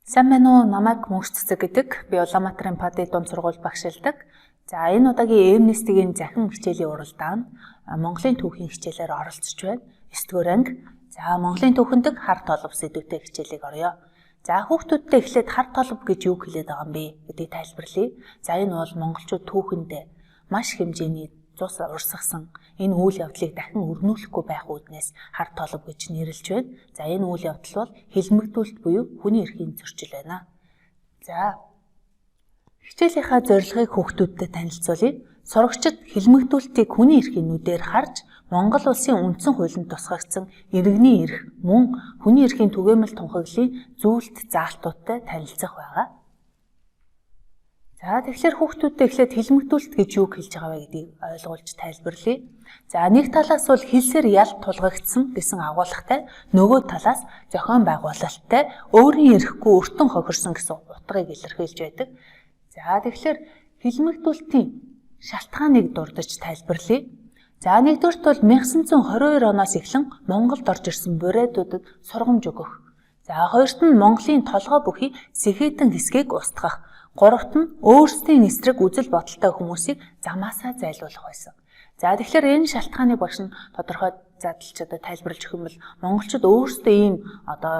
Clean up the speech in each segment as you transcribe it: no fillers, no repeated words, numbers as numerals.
Сайн байна уу? Намайг Мөнх Цэцэг гэдэг. Би Улаанбаатарын ПАД дунд сургууль багшилдаг. За энэ удаагийн Amnesty-гийн захин хичээлийн уралдаанд Монголын түүхийн хичээлээр оролцож байна. 9-р анги. За Монголын түүхэнд хар толб сэдвтэй хичээлийг орё. За хүүхдүүдтэй эхлээд хар толб гэж юу хэлээд байгаа юм бэ гэдгийг тайлбарлая. За энэ бол монголчууд түүхэндээ маш хэмжээний цус урсгасан энэ үйл явдлыг дахин өрнүүлэхгүй байх үүднээс хар толб гэж нэрлэж байна. За энэ үйл явдал бол хэлмэгдүүлэлт буюу хүний эрхийн зөрчил байна. За хичээлийнхаа зорилгыг хүүхдүүдтэй танилцуулъя. Сурагчид хэлмэгдүүлэлтийг хүний эрхийн нүдээр харж Монгол улсын үндсэн хуулинд тусгагдсан иргэний эрх мөн хүний эрхийн түгээмэл тунхаглалын зүйлт заалтуудтай танилцах байгаа. За тэгэхээр хүүхдүүдтэй эхлээд хэлмэгдүүлэлт гэж юу хэлж байгаа вэ гэдгийг ойлгуулж тайлбарлая. За нэг талаас бол хэлсээр ялт тулгагдсан гэсэн агуулгатай, нөгөө талаас зохион байгуулалттай, өөрийн эрхгүй өртөн хохирсон гэсэн утгыг илэрхийлж байдаг. За тэгэхээр хэлмэгдүүлэлтийн шалтгааныг дурдж тайлбарлая. За нэгдүгürt бол 1922 оноос эхлэн Монголд орж ирсэн буриадуудад сургамж өгөх. За хоёрт нь Монголын толгой бүхий сэхэтэн хэсгийг устгах. Гуравт нь өөрсдийн эсрэг үзэл бодолтой хүмүүсийг замаасаа зайлуулах байсан. За тэгэхээр энэ шалтгааныг багш нь тодорхой задлж тайлбарлаж өгөх юм бол монголчууд өөрсдөө ийм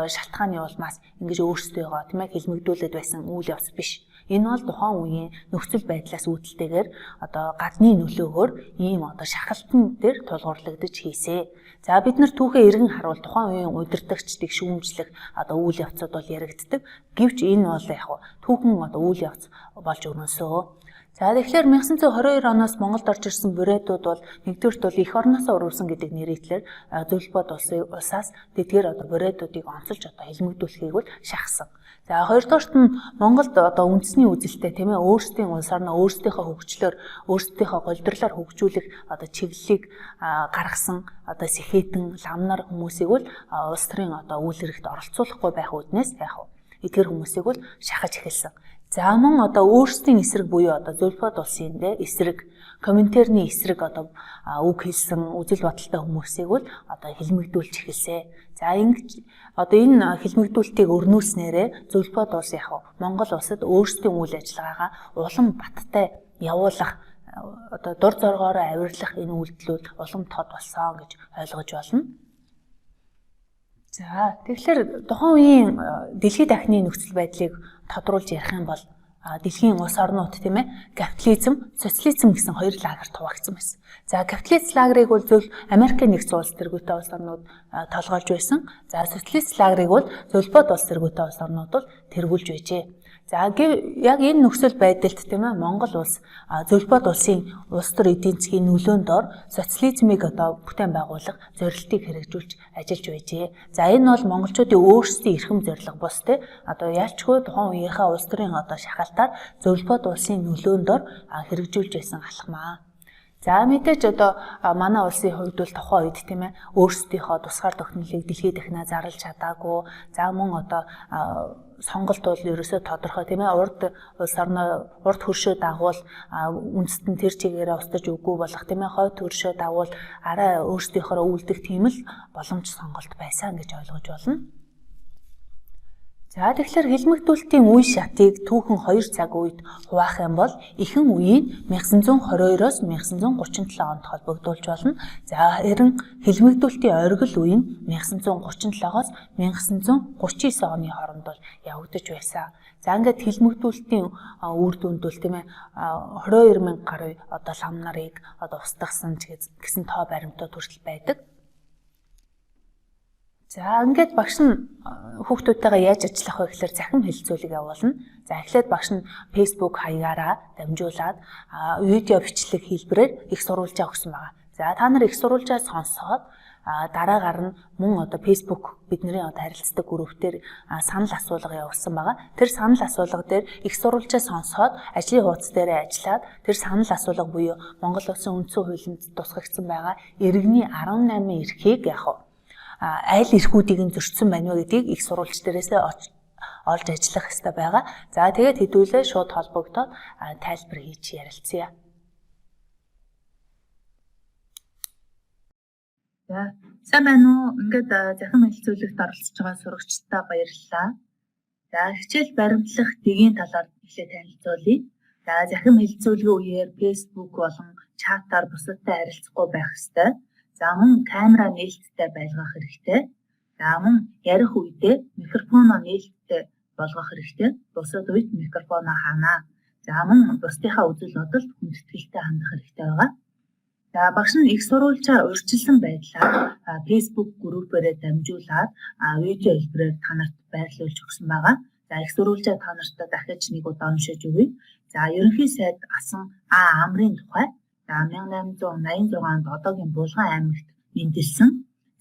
шалтгааны улмаас ингэж өөрсдийгөө тийм ээ хэлмэгдүүлээд байсан үйл явц биш. Энэ бол тухайн үеийн нөхцөл байдлаас үүдэлтэйгээр гадны нөлөөгөөр ийм шахалтан дээр тулгуурлагдаж хийсэ. За бид нар түүхээ эргэн харуул тухайн үеийн удирдагчдыг шүүмжлэх үйл явцууд бол яригддаг. Гэвч энэ бол түүхэн үйл явц болж өрнөсөө. За тэгэхээр 1922 оноос Монголд орж ирсэн буриадууд бол нэгдүгürt бол эх орноосоо урвсан гэдэг нэрийтлэр зөвлбод улсаас тэдгээр буриадуудыг онцолж хэлмэгдүүлэхийг бол шахсан. За хоёрдугаарт нь Монголд үндэсний үзэлтэй тийм ээ өөрсдийн улс орноо өөрсдийнхөө хөгжлөөр өөрсдийнхөө голирлоор хөгжүүлэх чиглэлийг гаргасан сэхэтэн ламнар хүмүүсийг бол улс төрийн үйл хэрэгт оролцуулахгүй байх үүднээс эдгээр хүмүүсийг бол шахаж эхэлсэн. За мөн өөрсдийн эсрэг буюу зөвлбод улсын эсрэг коминтерны эсрэг үг хэлсэн үзэл бодолтой хүмүүсийг бол хэлмэгдүүлж эхэлсэн. За ингэж энэ хэлмэгдүүлэлтийг өрнүүлснээрээ зөвлбод улс Монгол улсад өөрсдийн үйл ажиллагаагаа улам баттай явуулах дур зоргоороо авирлах энэ үйлдэлүүд улам тод болсон гэж ойлгож байна. За тэгэхээр тухайн үеийн дэлхийд дахины нөхцөл байдлыг тодруулж ярих юм бол дэлхийн улс орнууд тийм ээ капитализм, социализм гэсэн хоёр лагерт хуваагдсан байсан. За капиталист лагерыг бол зөв Америкийн нэгдсэн улс тэргүүтэй улс орнууд толгойлж байсан. За социалист лагерыг бол зөвлбод улс тэргүүтэй улс орнууд бол тэргүүлж байжээ. За яг энэ нөхцөл байдалд тийм ээ Монгол улс зөвлбод улсын улс төр эдийн засгийн нөлөөнд ор социализмыг бүтээн байгуулах зорилтыг хэрэгжүүлж ажиллаж байжээ. За энэ бол монголчуудын өөрсдийн эрхэм зорилго бус тийм ялчгүй тухайн үеийнхээ улс төрийн шахалтаар зөвлбод улсын нөлөөнд ор хэрэгжүүлж байсан алхмаа. За мэдээж манай улсын хувьд бол тухайн үед тийм ээ өөрсдийнхөө тусгаар тогтнолыг дэлхийд дахинаа зарлж чадаагүй. За мөн сонголт бол ерөөсөө тодорхой тийм ээ урд улс орноо урд хөршөө дагуул үндэст нь тэр чигээрээ устж үгүй болох тийм ээ хойд хөршөө дагуул арай өөрсдийнхөө үлдэх тийм л боломж сонголт байсан гэж ойлгож байна. За тэгэхээр хэлмэгдүүлэлтийн үе шатыг түүхэн 2 цаг үед хуваах юм бол ихэнх үеийг 1922-оос 1937 онд холбогдуулж болно. За харин хэлмэгдүүлэлтийн оргил үе нь 1937-оос 1939 оны хооронд бол явагдаж байсан. За ингээд хэлмэгдүүлэлтийн үр дүнд бол тийм ээ 22,000 гаруй лам нарыг устгасан гэсэн тоо баримтууд хүртэл байдаг. За ингээд багш нь хүүхдүүдтэйгээ яаж ажиллах вэ гэхээр захин хэлэлцүүлэг явуулна. За эхлээд багш нь Facebook хаягаараа дамжуулаад видео бичлэг хэлбэрээр их сурвалжаа өгсөн байгаа. За та нар их сурвалжаа сонсоод дараагаар нь мөн Facebook бидний харилцдаг группээр санал асуулга явуулсан байгаа. Тэр санал асуулга дээр их сурвалжаа сонсоод ажлын хуудас дээр ажиллаад тэр санал асуулга буюу Монгол Улсын үндсэн хуулинд тусгагдсан байгаа иргэний 18 эрхийг аль эрхүүдийг нь зөрчсөн байна вэ гэдгийг их сурвалж дээрээс олж ажиллах хэрэгтэй байгаа. За тэгээд хэдүүлээ шууд холбогдоод тайлбар хийж ярилцъя. За сайн байна уу? Ингээд захин хэлэлцүүлэгт оролцож байгаа сурагчдаа баярлалаа. За хичээл баримтлах дэгийн талаар эхлээд танилцуулъя. За захим хэлэлцүүлгийн үеэр Facebook болон чатаар бусадтай харилцахгүй байх ёстой. За мөн камера нээлттэй байлгах хэрэгтэй. За мөн ярих үедээ микрофоноо нээлттэй болгох хэрэгтэй. Бусад үед микрофоноо хаанаа. За мөн бусдынхаа үзэл бодолд хүндэтгэлтэй хандах хэрэгтэй байгаа. За багш нь их сурвалжаа урьдчилсан байдлаар Facebook группээрээ дамжуулаад видео хэлбэрээр та нарт байрлуулж өгсөн байгаа. За их сурвалжаа та нарт дахиж нэг удаа уншиж өгье. За ерөнхий сайд асан амрын тухай 1886 онд одоогийн Булган аймагт мэндэлсэн.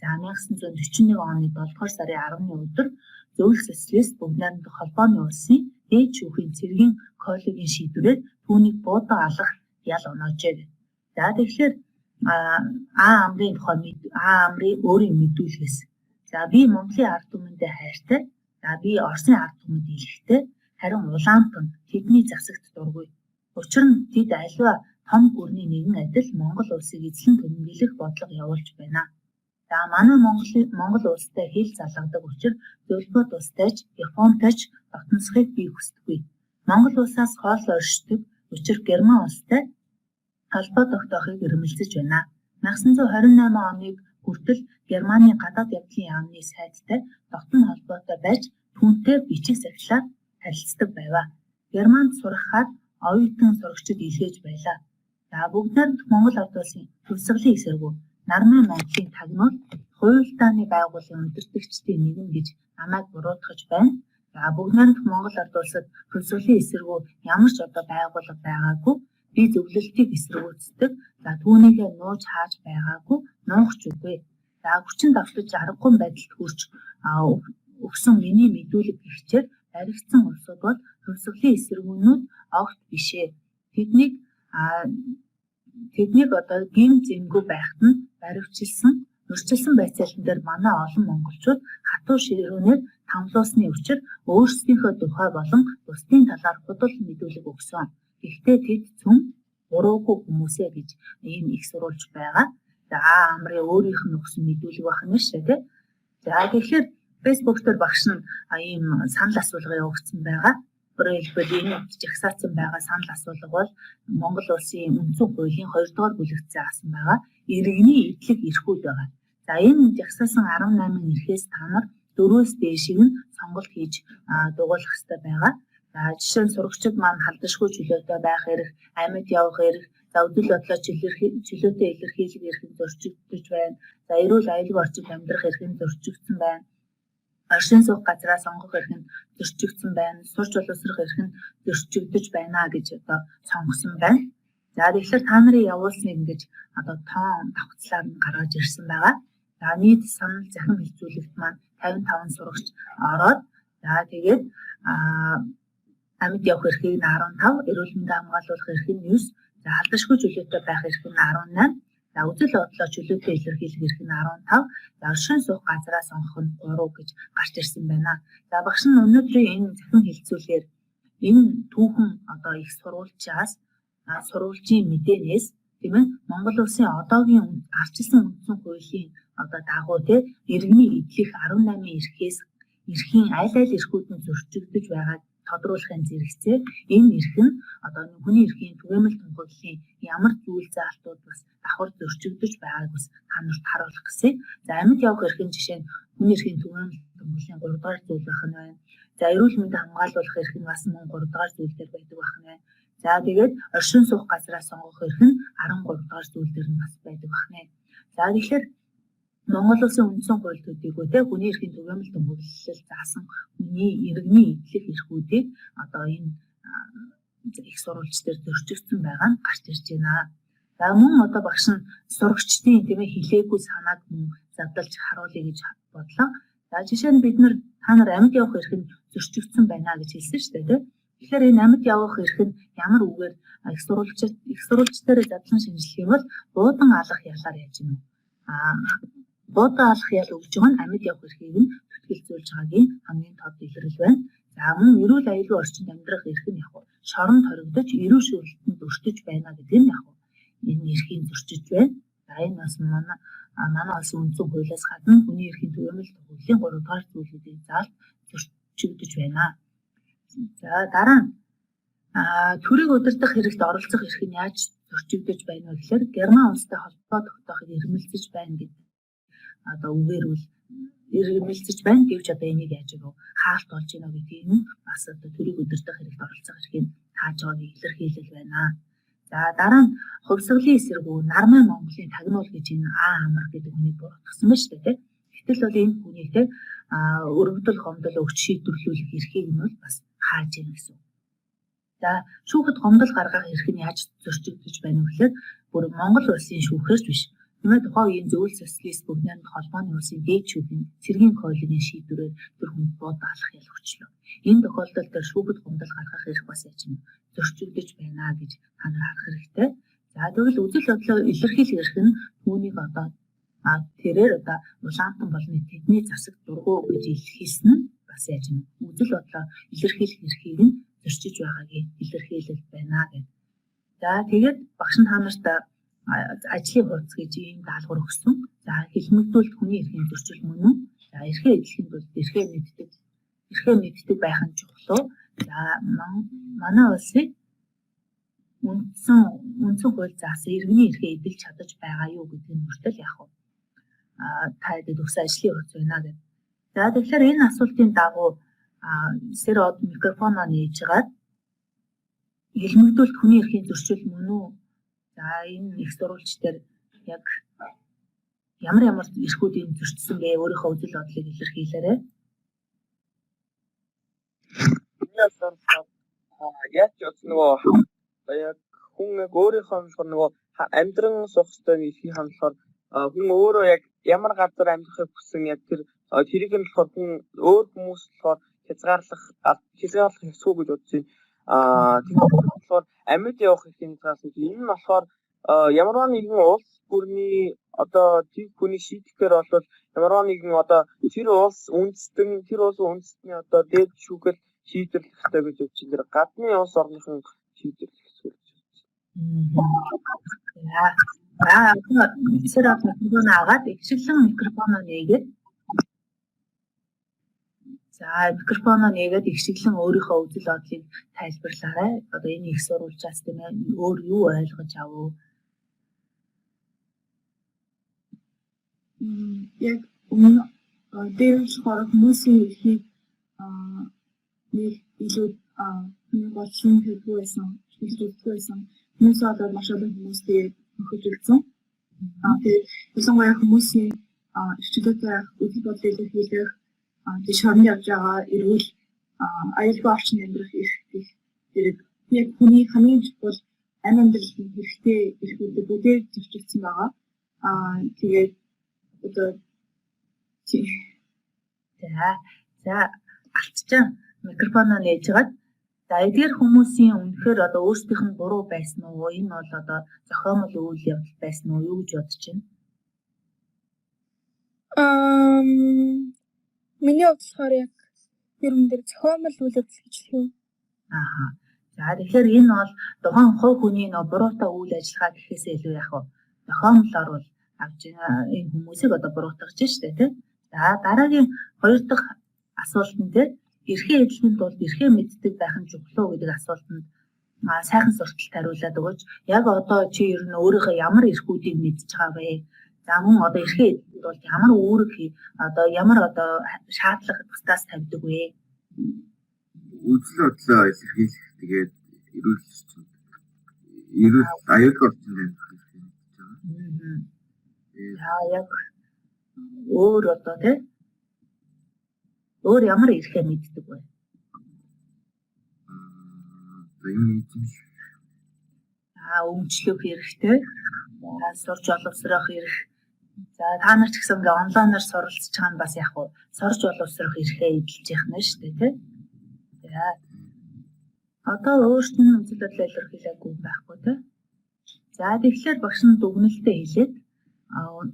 За 1941 оны 7 дугаар сарын 10-ны өдөр зөвлөх социалист бүгд найрамдах холбооны улсын дээд шүүхийн цэргийн коллегийн шийдвэрээр түүнийг буудаа алах ял оноожээ. За тэгэхээр амрын тухай амрын өөрийн мэдүүлгээс. За би Монголын ард түмэндээ хайртай. За би Оросын ард түмэнд илэхтэй. Харин улаантан тэдний засагт дургүй. Учир нь тэд аливаа том гүрний нэгэн адил Монгол улсыг эзлэн төлөвлөх бодлого явуулж байна. За манай Монгол улстай хил залгадаг учир зөвлөгөөт улстайч Японтайч дотносхийг би хүсдэггүй. Монгол улсаас хоол оршдог учир Герман улстай холбоо тогтоохыг эрмэлзэж байна. 1928 оныг хүртэл Германы гадаад явдлын яамны сайдтай дотн холбоотой байж түүнтэй бичиг захидлаар харилцдаг байв. Германд сурахад оюутан сурагчид илгээж байлаа. За бүгд найрамдах Монгол Ард улсын төвсгөлийн эсэргүү Нармай Монголын тагнуул хуульдааны байгууллагын удирдагчдын нэгэн гэж намайг буруутгаж байна. За бүгд найрамдах Монгол Ард улсад төвсгөлийн эсэргүү ямар ч одоо байгууллага байгаагүй. Би зөвлөлтийг эсэргүүцдэг. За түүнийгээ нууж хааж байгаагүй, нуугч үгүй. За хүчин давтаж аргагүй байдалд хүрч өгсөн миний мэдүүлэг гихчээр баригдсан улсууд бол төвсгөлийн эсэргүүнүүд огт бишээ. Тэднийг одоо гин зэмгүй байхад нь баривчилсан, урьдчилсан байцаалтан дээр манай олон монголчууд хатуу ширүүнээр тамлуусны учир өөрсдийнхөө тухай болон бусдын талаар худал мэдүүлэг өгсөн. Гэхдээ тэд цөм буруугүй хүмүүсээ гэж ийм их сурвалж байгаа. За амрын өөрийнх нь өгсөн мэдүүлэг байна шүү дээ. За тэгэхээр Facebook дээр багш нь ийм санал асуулга явуулсан байгаа. Өөрөөр хэлбэл энэ жагсаацсан байгаа санал асуулга бол Монгол улсын үндсэн хуулийн 2 дугаар бүлэгтээ асан байгаа иргэний эдлэг эрхүүд байгаа. За энэ жагсаасан 18 эрхээс та нар 4-өөс дээшийг нь сонголт хийж дугуулах хэрэгтэй байгаа. За жишээ нь сурагчид маань халдашгүй чөлөөтэй байх эрх, амьд явах эрх, за өдөл бодлоо чөлөөтэй илэрхийлэх эрх нь зөрчигдөж байна. За эрүүл аюулгүй орчинд амьдрах эрх нь зөрчигдсөн байна. Оршин суух газраа сонгох эрх нь зөрчигдсөн байна. Сурч боловсрох эрх нь зөрчигдөж байна гэж одоо сонгосон байна. За тэгэхээр та нарын явуулсныг ингэж одоо тоон давхцлаар нь гаргаж ирсэн байгаа. За нийт санал захин хэлцүүлэгт маань 55 сурагч ороод за тэгээд амьд явах эрхийг нь 15, эрүүл мэндийг хамгаалуулах эрхийг нь 9, за халдашгүй чөлөөтэй байх эрхийг нь 18, за үзэл бодлоо чөлөөтэй илэрхийлэх эрхийг нь 15, за оршин суух газраа сонгох нь 3 гэж гарч ирсэн байна. За багш нь өнөөдрийн энэ захин хэлцүүлгээр энэ түүхэн одоо их сурвалжийн мэдээнээс тийм ээ Монгол улсын одоогийн арчилсан үндсэн хуулийн одоо дагуу те иргэний эдлэх 18 эрхээс эрхийн аль эрхүүд нь зөрчигдөж байгааг тодруулахын зэрэгцээ энэ эрх нь одоо хүний эрхийн түгээмэл тунхаглалын ямар зүйл заалтууд бас давхар зөрчигдөж байгааг бас та нарт харуулах гэсэн. За амьд явах эрхийн жишээ нь хүний эрхийн түгээмэл тунхаглалын 3 дугаар зүйл байх нь байна. За эрүүл мэндийг хамгаалуулах эрх нь бас мөн 3 дугаар зүйлээр байдаг байх нь байна. За тэгээд оршин суух газраа сонгох эрх нь 13 дугаар зүйлээр нь бас байдаг байх нь. За тэгэхээр Монгол улсын үндсэн хууль төдийгүй те хүний эрхийн түгээмэл тунхаглалд заасан хүний иргэний эдлэх эрхүүдийг одоо энэ их сурвалж дээр зөрчигдсөн байгаа нь гарч ирж байна. За мөн одоо багш нь сурагчдын тийм ээ хилээгүй санааг мөн задлж харуулъя гэж бодлоо. За жишээ нь бид та нар амьд явах эрх нь зөрчигдсөн байна гэж хэлсэн шүү дээ. Тэгэхээр энэ амьд явах эрх нь ямар үгээр их сурвалж дээр задлан шинжилэх юм бол буудан алах ялаар яаж юм. Буудаа алах ял өгж байгаа нь амьд явах эрхийг нь зүтгэлзүүлж байгаагийн хамгийн тод илрэл байна. За мөн эрүүл аюулгүй орчинд амьдрах эрх нь яг шорон торигдож эрүүл шүүлтэнд өртөж байна гэдэг нь яг энэ эрхийн зөрчиж байна. За энэ бас манай улсын үндсэн хуулиас гадна хүний эрхийн түгээмэл тунхаглалын 3 дугаар зүйлүүдийг заалт зөрчигдөж байна. За дараа нь төрийг удирдах хэрэгт оролцох эрх нь яаж зөрчигдөж байна вэ гэхээр Герман улстай холбоо тогтоохыг эрмэлзэж байна гэдэг үгээр үл эрмэлзэж байна гэвч энийг яаж хаалт болж байна гэдгийг нь бас төрийг удирдах хэрэгт оролцох эрхийг тааж байгааг илэрхийлэл байна. За дараа нь хувьсгалын эсэргүү Нармай Монголын тагнуул гэж энэ амар гэдэг хүнийг буруутгасан байна шүү дээ. Гэтэл бол энэ хүнийг өргөдөл гомдол өгч шийдвэрлүүлэх эрхийг нь бол бас хааж байна гэсэн. За шүүхэд гомдол гаргах эрх нь яаж зөрчигдөж байна вэ гэхээр бүр Монгол улсын шүүхээс биш. Нэмээд тухайн үеийн зөвлөл социалист бүгднийх холбооны улсын дээд шүүхийн цэргийн коллегийн шийдвэрээр тэр хүнд бод алах ял өчлөө. Энэ тохиолдолд шүүхэд гомдол гаргах эрх бас яаж зөрчигдөж байна гэж та нар харах хэрэгтэй. За тэгвэл үзэл бодлоо илэрхийлэх эрх нь түүнийг тэрээр улаантан болны тэдний засаг дургу гэж илэрхийлсэн нь бас яаж үзэл бодлоо илэрхийлэх эрхийг нь зөрчиж байгааг илэрхийлэл байна гэдэг. За тэгээд багш нь та нарт ажлын хуудас гэж ийм даалгавар өгсөн. За хэлмэгдүүлэлт хүний эрхийн зөрчил мөн үү? За эрхээ эдлэхийн тулд эрхээ мэддэг байх нь чухал. За манай улсын үндсэн хууль заасан иргэний эрхээ эдэлж чадаж байгаа юу гэдгийг хүртэл яг та хэд өгсөн ажлын хуудас байна гэдэг. За тэгэхээр энэ асуултын дагуу сэрод микрофоноо нээж гаад хэлмэгдүүлэлт хүний эрхийн зөрчил мөн үү? За энэ их сурвалж дээр яг ямар эрхүүдийг зөрчсөн бэ? Өөрийнхөө үзэл бодлыг илэрхийлээрэй. Яг ч нөгөө яг хүн яг өөрийнхөө нөгөө амьдран суух ёстой эрхийг хандлахаар хүн өөрөө яг ямар газар амьдрахыг хүссэн яг тэрийг нь болохоор хүн өөр хүмүүс болохоор хязгаарлах ёсгүй гэж бодож байна. Тэгэхээр болохоор амьд явах эрхийг хязгаарласан. Энэ нь болохоор ямарваа нэгэн улс бүрний тийм хүний шийдэхээр бол ямарваа нэгэн тэр улс үндэстэн тэр улсын үндэстний дээд шүүхэл шийдвэрлэхтэй гэж бодож байна. Гадны улс орныхон шийдвэрлэх гэсэн үг. Сэрод микрофон аваад ихшиглэн микрофоноо нээгээд микрофоноо нээгээд ихшиглэн өөрийнхөө үзэл бодлыг тайлбарлаарай. Энэ их сурвалжаас тийм ээ өөр юу ойлгож авав? Яг өмнө дээрс хорог хүмүүсийн эрхийг нэг илүү нэг бодлон хэлбэг байсан, хэлбэггүй байсан. Хүмүүс бол маш олон хүмүүстэй нөхөж үлдсэн. Тэгээд ялангуяа хүмүүсийн эрхчлөлтэй үзэл бодлыг илэрхийлэх тийш хорн явж байгаа эрүүл аюулгүй орчин амьдрах эрх зэрэг яг хүний хамгийн чухал амь амьдралын хэрэгтэй эрхүүд бүгдээр зөрчигдсөн байгаа. Тэгээд за алтчаа микрофоноо нээжгаад за эдгээр хүмүүсийн үнэхээр өөрсдийнх нь буруу байсан уу? Энэ бол зохиомол үйл явдал байсан уу? Юу гэж бодож байна? Миний бодлохоор яг ер нь дээр зохиомол үйл явдал гэж хэлэх юм. За тэгэхээр энэ бол тухайн хувь хүний буруутай үйл ажиллагаа гэхээсээ илүү яг зохиомлоор бол авч энэ хүмүүсийг буруутгаж штэ тий. За дараагийн хоёр дахь асуултан дээр эрхээ эдлэхийн тулд эрхээ мэддэг байх нь чухал уу гэдэг асуултанд сайхан сурталт хариулаад өгөөч. Яг чи ер нь өөрийнхөө ямар эрхүүдийг мэдж байгаа вэ? За мөн эрхээ эдлэхэд бол ямар үүрэг ямар шаардлага тусдаас тавьдаг вэ? Үзэл бодлоо илэрхийлэх тэгээд эрүүл аюулгүй орчинд амьдрах эрхийг мэдж байгаа. Яг өөр тий өөр ямар эрхээ мэддэг вэ? Өмчлөх эрхтэй, сурч боловсрох эрх. За та нар ч гэсэн онлайнаар суралцж байгаа нь бас яг сурч боловсрох эрхээ эдэлж явах нь шүү дээ тий. За өөрт нь үзэл бодлоо илэрхийлээгүй байхгүй тий. За тэгэхээр багш нь дүгнэлтээ хэлээд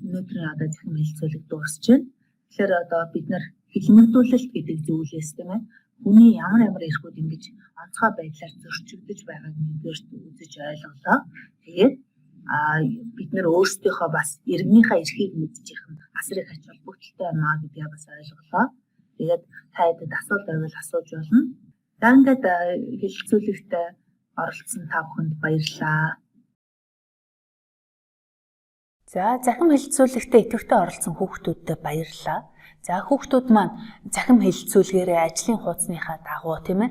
өнөөдрийн захин хэлцүүлэг дуусч байна. Тэгэхээр бид нар хэлмэгдүүлэлт гэдэг зүйлээс тийм ээ хүний ямар эрхүүд ингэж онцгой байдлаар зөрчигдөж байгааг нэгдүгээрт үзэж ойлголоо. Тэгээд бид нар өөрсдийнхөө бас иргэнийхээ эрхийг мэдчих нь асар их ач холбогдолтой юм аа гэдгийг бас ойлголоо. Тэгээд та хэдэд асуулт байвал асууж болно. За ингээд хэлэлцүүлэгт оролцсон та бүхэнд баярлалаа. За захим хэлэлцүүлэгтээ идэвхтэй оролцсон хүүхдүүдтэй баярлалаа. За хүүхдүүд маань захим хэлэлцүүлгээрээ ажлын хуудасныхаа дагуу тийм ээ.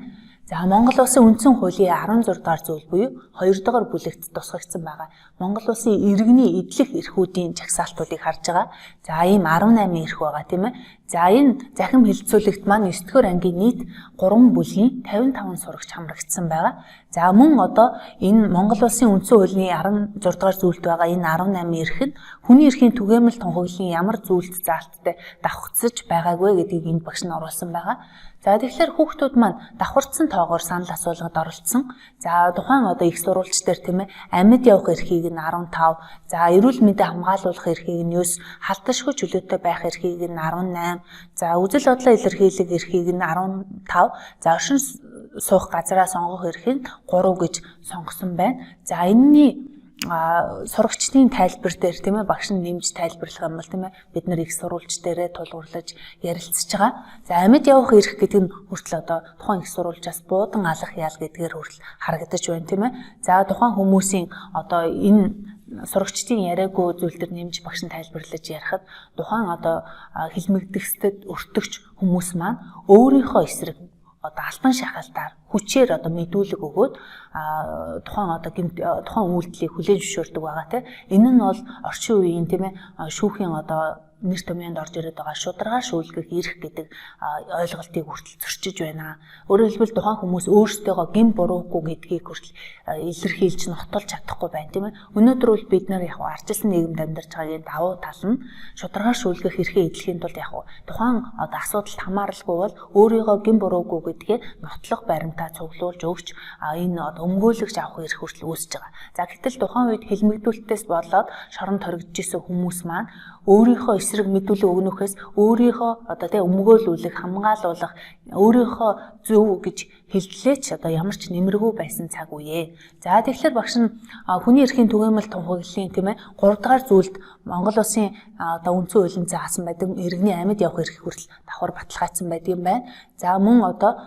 За Монгол Улсын үндсэн хуулийн 16 дугаар зүйл буюу 2 дугаар бүлэгт тусгагдсан байгаа. Монгол Улсын иргэний эдлэх эрхүүдийн жагсаалтуудыг харж байгаа. За ийм 18 эрх байгаа тийм ээ. За энэ захим хэлэлцүүлэгт маань 9-р ангийн нийт 3 бүлгийн 55 сурагч хамрагдсан байгаа. За мөн одоо энэ Монгол Улсын үндсэн хуулийн 16 дугаар зүйлд байгаа энэ 18 эрх нь хүний эрхийн түгээмэл тунхаглалын ямар зүйлд заалттай давхцаж байгаагүй гэдгийг энд багш нь оруулсан байгаа. За тэгэхээр хүүхдүүд маань давхарцсан тоогоор санал асуулгад оролцсон. За тухайн одоо их сурвалж дээр тийм ээ амьд явах эрхийг нь 15, за эрүүл мэндийг хамгаалуулах эрхийг нь 9, халташгүй чөлөөтэй байх эрхийг нь 18, за үзэл бодлоо илэрхийлэх эрхийг нь 15, за оршин суух газраа сонгох эрхийг 3 гэж сонгосон байна. За энэний сурагчдын тайлбар дээр тийм ээ багш нь нэмж тайлбарлах юм бол тийм ээ бид нар их сурвалж дээрээ тулгуурлаж ярилцж байгаа. За амьд явах эрх гэдэг нь хүртэл одоо тухайн их сурвалжаас буудан алах ял гэдгээр хүртэл харагдаж байна тийм ээ. За тухайн хүмүүсийн одоо энэ сурагчдын яриаггүй зүйл төр нэмж багш нь тайлбарлаж ярихад тухайн одоо хилмигдэхсэд өртөгч хүмүүс маань өөрийнхөө эсрэг одоо альбан шахалтаар хүчээр одоо мэдүүлэг өгөөд тухайн одоо тухайн үйлдэлийг хүлээн зөвшөөрдөг байгаа тийм. Энэ нь бол орчин үеийн тийм ээ шүүхийн одоо нэр томьёонд орж ирээд байгаа шударгаар шүүлгэх эрх гэдэг ойлголтыг хүртэл зөрчиж байна. Өөрөөр хэлбэл тухайн хүмүүс өөрсдөө гин буруугүй гэдгийг хүртэл илэрхийлж нотолж чадахгүй байна тийм ээ. Өнөөдөр бол бид нар яг арчилсан нийгэмд амьдарч байгаагийн давуу тал нь шударгаар шүүлгэх эрхээ эдлэхийн тулд яг тухайн одоо асуудалд хамааралгүй бол өөрийгөө гин буруугүй гэдгээ нотлох баримтаа цуглуулж өгч энэ одоо өмгөөлөгч авах эрх хүртэл үүсэж байгаа. За гэтэл тухайн үед хилмигдүүлэлтээс болоод шоронд хоригдож исэн хүмүүс маань өөрийнхөө эсрэг мэдүүлэг өгнөхөөс өөрийнхөө одоо тэг өмгөөлүүлэх, хамгаалуулах, өөрийнхөө зөв гэж хэллээч одоо ямар ч нэмэргүй байсан цаг үе. За тэгэхээр багш нь хүний эрхийн түгээмэл тунхаглалын тийм ээ 3 дахь зүйлд Монгол Улсын одоо үндсэн хуулийн заасан байдаг иргэний амьд явах эрх хүртэл давхар баталгаажсан байдаг юм байна. За мөн одоо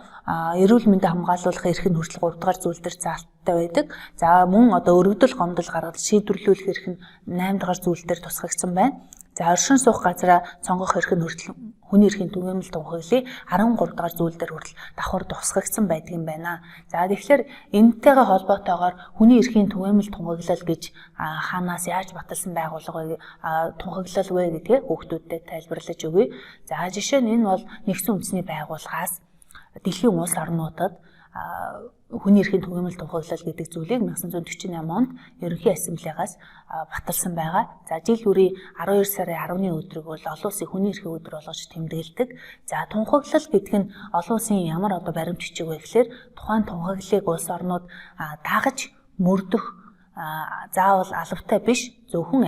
эрүүл мэндийг хамгаалуулах эрх нь хүртэл 3 дахь зүйл дээр заалттай байдаг. За мөн одоо өргөдөл гомдол гаргаж шийдвэрлүүлэх эрх нь 8 дахь зүйл дээр тусгагдсан байна. За оршин суух газраа сонгох эрх нь хүртэл хүний эрхийн түгээмэл тунхаглалын 13 дахь зүйл дээр хүртэл давхар тусгагдсан байдаг юм байна. За тэгэхээр энэтэйгээ холбоотойгоор хүний эрхийн түгээмэл тунхаглал гэж хаанаас яаж баталсан байгууллага тунхаглал вэ гэдгээ хүүхдүүдэд тайлбарлаж өгье. За жишээ нь энэ бол нэгдсэн үндэсний байгууллагаас дэлхийн улс орнуудад хүний эрхийн түгээмэл тунхаглал гэдэг зүйлийг 1948 онд Ерөнхий ассамблеагаас баталсан байгаа. За жил бүрийн 12 сарын 10-ны өдрийг бол олон улсын хүний эрхийн өдөр болгож тэмдэглэдэг. За тунхаглал гэдэг нь олон улсын ямар одоо баримт бичиг вэ гэхээр тухайн тунхаглалыг улс орнууд дагаж мөрдөх заавал алавтай биш зөвхөн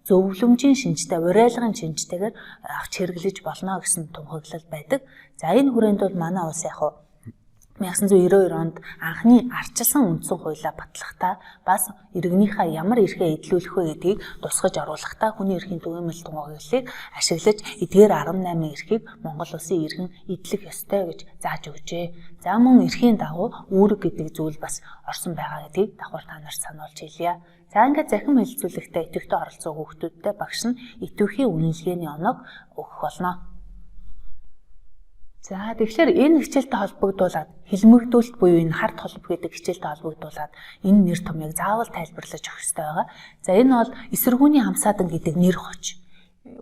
зөвлөмжийн шинжтэй, уриалгын шинжтэйгээр авч хэрэглэж болно гэсэн тунхаглал байдаг. За энэ хүрээнд бол манай улс 1992 онд анхны арчилсан үндсэн хуулиа батлахдаа бас иргэнийхээ ямар эрхээ эдлүүлэх вэ гэдгийг тусгаж оруулахдаа хүний эрхийн түгээмэл тунхаглалыг ашиглаж эдгээр 18 эрхийг Монгол Улсын иргэн эдлэх ёстой гэж зааж өгчээ. За мөн эрхийн дагуу үүрэг гэдэг зүйл бас орсон байгаа гэдгийг давхар та нарт сануулж хэлье. За ингээд захим хэлэлцүүлэгтээ идэвхтэй оролцсон хүүхдүүдтэй багш нь идэвхийн үнэлгээний оног өгөх болно. За тэгэхээр энэ хичээлтэй холбогдуулаад хилмигдүүлэлт буюу энэ харт холбог гэдэг хичээлтэй холбогдуулаад энэ нэр томьёог заавал тайлбарлаж өгөх ёстой байгаа. За энэ бол эсэргүүний хамсаадан гэдэг нэр хоч.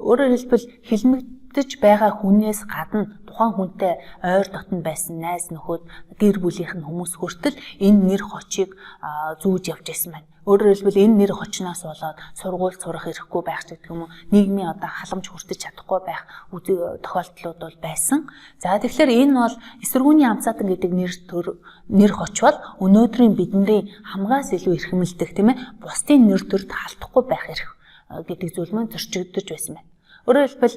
Өөрөөр хэлбэл хилмигдэж байгаа хүнээс гадна тухайн хүнтэй ойр дотн байсан найз нөхөд гэр бүлийнх нь хүмүүс хүртэл энэ нэр хочийг зүүж явж байсан байна. Өөрөөр хэлбэл энэ нэр хочноос болоод сургууль сурах эрхгүй байх гэдэг юм уу, нийгмийн одоо халамж хүртэж чадахгүй байх тохиолдлууд бол байсан. За тэгэхээр энэ бол эсэргүүний хамсаатан гэдэг нэр хоч бол өнөөдрийн бидний хамгаас илүү эрхэмлдэг тийм ээ бусдын нэр төрд халтахгүй байх эрх гэдэг зүйл маань зөрчигдөж байсан байна. Өөрөөр хэлбэл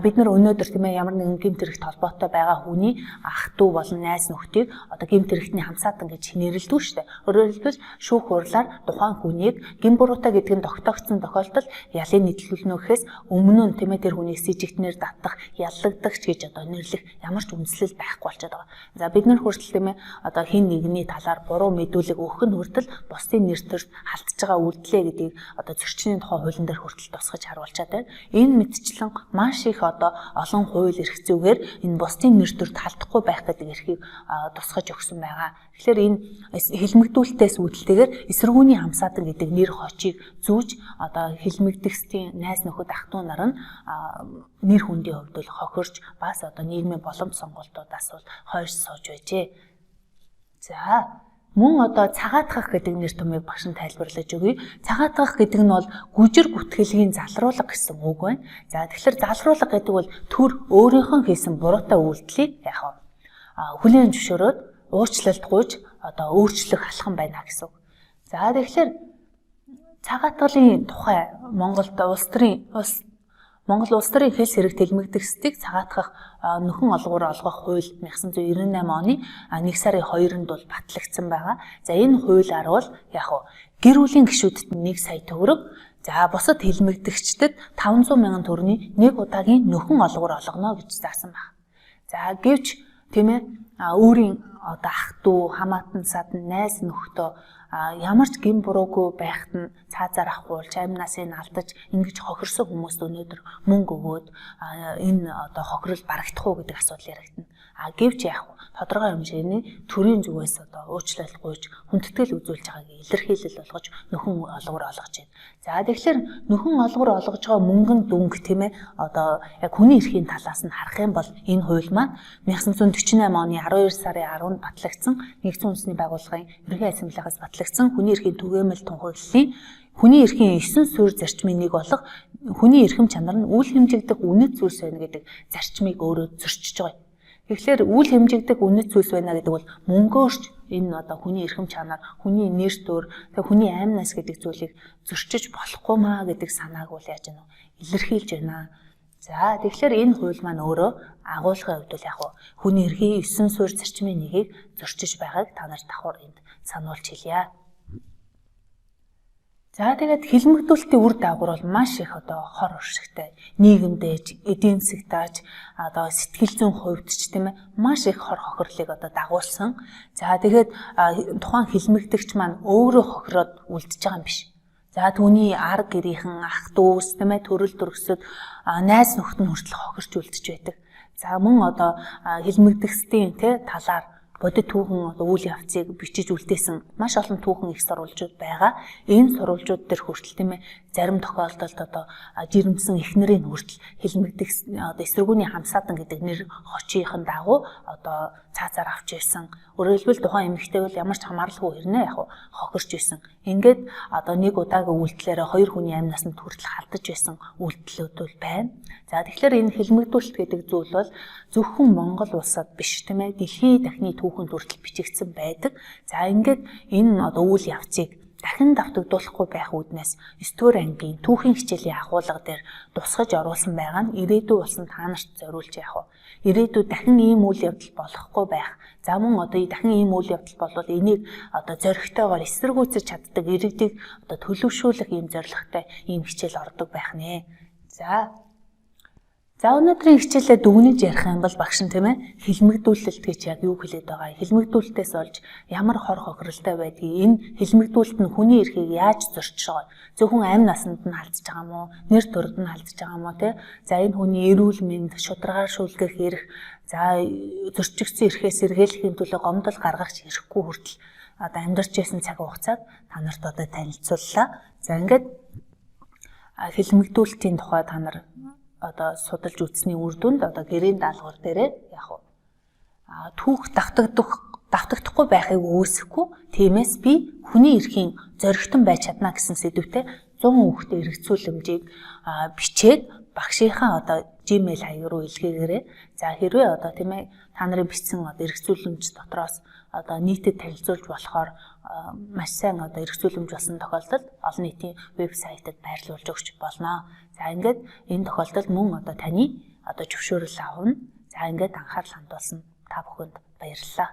бид нар өнөөдөр тийм ээ ямар нэгэн гэмт хэрэгт холбоотой байгаа хүний ах дүү болон найз нөхдийг одоо гэмт хэрэгтний хамсаатан гэж нэрлэдэг шүү дээ. Өөрөөр хэлбэл шүүх хурлаар тухайн хүнийг гэм буруутай гэдэг нь тогтоогдсон тохиолдолд ялын нийтлүүлнөхөөс өмнө нь тийм ээ тэр хүнийг сэжигтнэр татах, яллагдагч гэж одоо нэрлэх ямар ч үндслэл байхгүй болчиход байгаа. За бид нар хүртэл тийм ээ одоо хин нэгний талаар буруу мэдүүлэг өгөх нь хүртэл бусдын нэр төрд халтж байгаа үйлдэлээ гэдгийг одоо зөрчлийн тухай хуулийн дээр хүртэл тусгаж харуулчаад байна. Энэ мэдчлэн маш их одоо олон хууль эрх зүйгээр энэ бусдын нэр төрд халтахгүй байх гэдэг эрхийг тусгаж өгсөн байгаа. Тэгэхээр энэ хэлмэгдүүлэлтээс үүдэлтэйгээр эсэргүүний хамсаатан гэдэг нэр хочийг зүүж одоо хэлмэгдэхстийн найз нөхөд ах トゥ нар нь нэр хүндийн хувьд бол хохирч бас одоо нийгмийн боломж сонголтуудаас бол хойш сууж байжээ. За мөн одоо цагаатгах гэдэг нэр томьёог багш нь тайлбарлаж өгье. Цагаатгах гэдэг нь бол гүжир гүтгэлгийн залруулга гэсэн үг байна. За тэгэхээр залруулга гэдэг бол төр өөрийнхөө хийсэн буруутай үйлдэлийг яг хүлээн зөвшөөрөөд уучлалт гуйж одоо өөрчлөх алхам байна гэсэн үг. За тэгэхээр цагаатгалын тухай Монгол улс төрийн хэл хэрэг хэлмэгдэхстийг цагаатгах нөхөн олгоор олгох хууль 1998 оны 1 сарын 2-нд бол батлагдсан байгаа. За энэ хуулиар бол яг гэр бүлийн гишүүдэд 1 сая төгрөг, за бусад хэлмэгдэгчдэд 500 мянган төгрөгийн нэг удаагийн нөхөн олгоор олгоно гэж заасан байна. За гэвч тийм ээ өөрийн одоо ах トゥ хамаатан садан найз нөхдөө ямар ч гин буруугүй байхад нь цаазаар авахулж амнаас нь алдаж ингэж хохирсон хүмүүст өнөөдөр мөнгө өгөөд энэ одоо хохирол барагдах уу гэдэг асуудал яригдана. Гэвч яг тодорхой хэмжээний төрийн зүгээс одоо уучлалт гуйж хүндэтгэл үзүүлж байгааг илэрхийлэл болгож нөхөн олгоор олгож байна. За тэгэхээр нөхөн олгоор олгож байгаа мөнгөнд дүнг тийм ээ одоо яг хүний эрхийн талаас нь харах юм бол энэ хууль маань 1948 оны 12 сарын 10-нд батлагдсан нэгдсэн үндэсний байгууллагын ерөнхий ассамблеас батлагдсан хүний эрхийн түгээмэл тунхаглалын хүний эрхийн 9 суурь зарчмын нэг болох хүний эрхэм чанар нь үл хэмжигдэх үнэт зүйлс байна гэдэг зарчмыг өөрөө зөрчиж байгаа. Тэгэхээр үл хэмжигдэх үнэт зүйлс байна гэдэг бол мөнгөөрч энэ одоо хүний эрхэм чанар, хүний нэр төр, хүний аймнаас гэдэг зүйлийг зөрчиж болохгүй маа гэдэг санааг бол яаж гэнэ илэрхийлж байна. За тэгэхээр энэ хууль маань өөрөө агуулгын хувьд бол яг хүний эрхийн 9 суурь зарчмын нэгийг зөрчиж байгааг та нарт давхар энд сануулж хэлье. За тэгээд хэлмэгдүүлэлтийн үр дагавар бол маш их одоо хор уршигтай. Нийгэмдээ, эдийн засгтаач, одоо сэтгэл зүйн хувьд ч тийм ээ маш их хор хохирлыг одоо дагуулсан. За тэгээд тухайн хэлмэгдэгч маань өөрөө хохироод үлдчихэж байгаа юм биш. За түүний ар гэрийнхэн ах дүүс тийм ээ төрөл төрөсөд найз нөхд нь хүртэл хохирч үлдэж байдаг. За мөн одоо хэлмэгдэхстийн тий талаар бодит түүхэн үйл явцыг бичиж үлдээсэн маш олон түүхэн их сурвалжууд байгаа. Энэ сурвалжууд дээр хүртэл тийм ээ зарим тохиолдолд одоо жирэмсэн эхнэрийн хүртэл хэлмэгдэх эсэргүүний хамсаатан гэдэг нэр хочийнхэн дагуу одоо цаазаар авч ирсэн. Өөрөөр хэлбэл тухайн эмэгтэй бол ямар ч хамааралгүй хэрнээ яг хохирч ирсэн. Ингээд одоо нэг удаагийн үйлдэлээр хоёр хүний амнаас нь хүртэл халтаж байсан үйлдэлүүд бол байна. За тэгэхээр энэ хэлмэгдүүлэлт гэдэг зүйл бол зөвхөн Монгол улсад биш тийм ээ дэлхийн дахны түүхэнд хүртэл бичигдсэн байдаг. За ингээд энэ одоо үйл явцыг дахин давтагдуулахгүй байх үүднээс 9-р ангийн түүхийн хичээлийн агуулга дээр тусгаж оруулсан байгаа нь ирээдүйн улсын та нарт зориулж яах вэ? Ирээдүйд дахин ийм үйл явдал болохгүй байх. За мөн одоо дахин ийм үйл явдал болвол энийг одоо зоригтойгоор эсэргүүцэж чаддаг иргэдийг одоо төлөвшүүлэх ийм зорилготой ийм хичээл ордог байх нэ. За өнөөдрийн хичээлээ дүгнэж ярих юм бол багш нь тийм ээ хэлмэгдүүлэлт гэж яг юу хэлээд байгаа. Хэлмэгдүүлэлтээс олж ямар хор хохиролтой байдгийг энэ хэлмэгдүүлэлт нь хүний эрхийг яаж зөрчиж байгаа. Зөвхөн амь насанд нь халдж байгаа юм уу? Нэр төрд нь халдж байгаа юм уу те? За энэ хүний эрүүл мэнд, шударгаар шүүлгэх эрх, за зөрчигдсөн эрхээс сэргийлэхийн төлөө гомдол гаргахч эрэхгүй хүртэл одоо амьдарч байсан цаг хугацааг та нарт одоо танилцууллаа. За ингээд хэлмэгдүүлэлтийн тухай та нар одоо судалж үзсний үр дүнд одоо гэрийн даалгавар дээрээ яг түүх давтагдахгүй байхыг үүсэхгүй. Тиймээс би хүний эрхийн зоригтон байж чадна гэсэн сэдвүүтэй 100 хүүхдэд эргэцүүлэмжийг бичээд багшийнхаа одоо Gmail хаяг руу илгээгээрэй. За хэрвээ одоо тийм ээ та нарын бичсэн одоо эргцүүлэмж дотроос одоо нийтэд танилцуулж болохоор маш сайн одоо эргцүүлэмж болсон тохиолдолд олон нийтийн вебсайтад байрлуулж өгч болно. За ингээд энэ тохиолдолд мөн одоо таны одоо зөвшөөрөл авна. За ингээд анхаарал хандуулсан та бүхэнд баярлалаа.